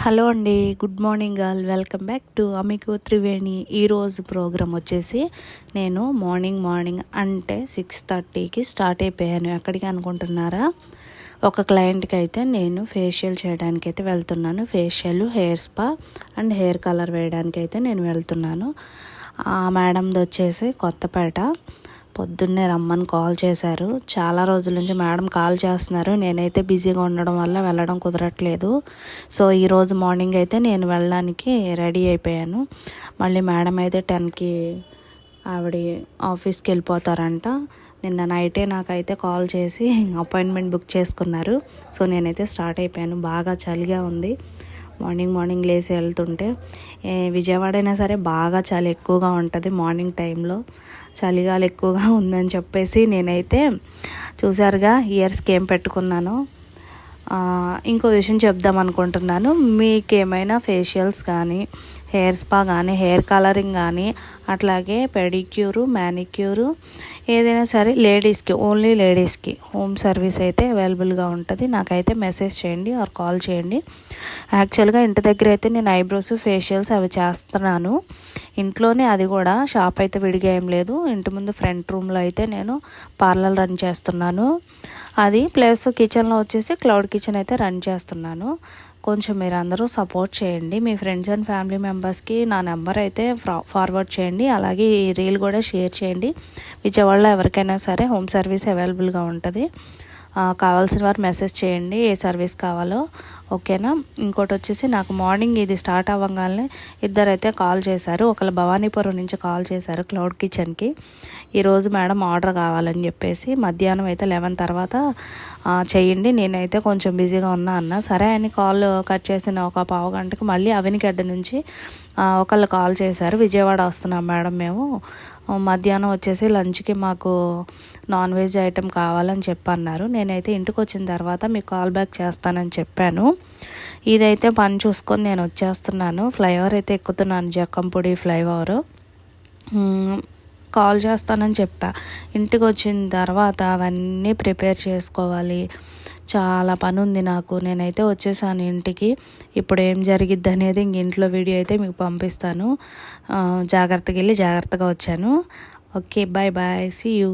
Hello అండి, good morning all. Welcome back to అమికో త్రివేణి. ఈరోజు ప్రోగ్రామ్ వచ్చేసి నేను మార్నింగ్ అంటే 6:30కి స్టార్ట్ అయిపోయాను. ఎక్కడికి అనుకుంటున్నారా? ఒక క్లయింట్కి అయితే నేను ఫేషియల్ చేయడానికి అయితే వెళ్తున్నాను. Facial, hair spa and hair colour వేయడానికి అయితే నేను వెళ్తున్నాను. ఆ మేడంది వచ్చేసి కొత్తపేట. పొద్దున్నే రమ్మని కాల్ చేశారు. చాలా రోజుల నుంచి మేడం కాల్ చేస్తున్నారు. నేనైతే బిజీగా ఉండడం వల్ల వెళ్ళడం కుదరట్లేదు. సో ఈరోజు మార్నింగ్ అయితే నేను వెళ్ళడానికి రెడీ అయిపోయాను. మళ్ళీ మేడం అయితే 10కి ఆవిడ ఆఫీస్కి వెళ్ళిపోతారంట. నిన్న నైటే నాకైతే కాల్ చేసి అపాయింట్మెంట్ బుక్ చేసుకున్నారు. సో నేనైతే స్టార్ట్ అయిపోయాను. బాగా చలిగా ఉంది. మార్నింగ్ లేసి వెళ్తుంటే విజయవాడ అయినా సరే బాగా చలి ఎక్కువగా ఉంటుంది. మార్నింగ్ టైంలో చలిగాలి ఎక్కువగా ఉందని చెప్పేసి నేనైతే చూసారుగా ఇయర్స్కి ఏం పెట్టుకున్నాను. ఇంకో విషయం చెప్దాం అనుకుంటున్నాను. మీకేమైనా ఫేషియల్స్ కానీ, హెయిర్ స్పా కానీ, హెయిర్ కలరింగ్ కానీ, అట్లాగే పెడిక్యూరు, మ్యానిక్యూరు ఏదైనా సరే లేడీస్కి, ఓన్లీ లేడీస్కి హోమ్ సర్వీస్ అయితే అవైలబుల్గా ఉంటుంది. నాకైతే మెసేజ్ చేయండి ఆర్ కాల్ చేయండి. యాక్చువల్గా ఇంటి దగ్గర అయితే నేను ఐబ్రోస్, ఫేషియల్స్ అవి చేస్తున్నాను ఇంట్లోనే. అది కూడా షాప్ అయితే విడిగా ఏం లేదు. ఇంటి ముందు ఫ్రంట్ రూమ్లో అయితే నేను పార్లర్ రన్ చేస్తున్నాను. అది ప్లస్ కిచెన్లో వచ్చేసి క్లౌడ్ కిచెన్ అయితే రన్ చేస్తున్నాను. కొంచెం మీరు అందరూ సపోర్ట్ చేయండి. మీ ఫ్రెండ్స్ అండ్ ఫ్యామిలీ మెంబర్స్కి నా నెంబర్ అయితే ఫార్వర్డ్ చేయండి. అలాగే ఈ రీల్ కూడా షేర్ చేయండి. విజయవాడలో ఎవరికైనా సరే హోమ్ సర్వీస్ అవైలబుల్గా ఉంటుంది. కావాల్సిన వారు మెసేజ్ చేయండి ఏ సర్వీస్ కావాలో. ఓకేనా? ఇంకోటి వచ్చేసి నాకు మార్నింగ్ ఇది స్టార్ట్ అవ్వగానే ఇద్దరైతే కాల్ చేశారు. ఒకళ్ళు భవానీపురం నుంచి కాల్ చేశారు క్లౌడ్ కిచెన్కి. ఈరోజు మేడం ఆర్డర్ కావాలని చెప్పేసి మధ్యాహ్నం అయితే 11 తర్వాత చేయండి, నేనైతే కొంచెం బిజీగా ఉన్నా అన్న. సరే అని కాల్ కట్ చేసిన ఒక పావు గంటకి మళ్ళీ అవినిగడ్డ నుంచి ఒకళ్ళు కాల్ చేశారు. విజయవాడ వస్తున్నాం మేడం మేము, మధ్యాహ్నం వచ్చేసి లంచ్కి మాకు నాన్ వెజ్ ఐటెం కావాలని చెప్పన్నారు. నేనైతే ఇంటికి వచ్చిన తర్వాత మీకు కాల్ బ్యాక్ చేస్తానని చెప్పాను. ఇదైతే పని చూసుకొని నేను వచ్చేస్తున్నాను. ఫ్లైఓవర్ అయితే ఎక్కుతున్నాను, జక్కంపూడి ఫ్లైఓవర్. కాల్ చేస్తానని చెప్పా. ఇంటికి వచ్చిన తర్వాత అవన్నీ ప్రిపేర్ చేసుకోవాలి. చాలా పని ఉంది నాకు. నేనైతే వచ్చేసాను ఇంటికి. ఇప్పుడు ఏం జరిగిద్ది అనేది ఇంక ఇంట్లో వీడియో అయితే మీకు పంపిస్తాను. జాగ్రత్తగా వెళ్ళి జాగ్రత్తగా వచ్చాను. Okay, bye see you.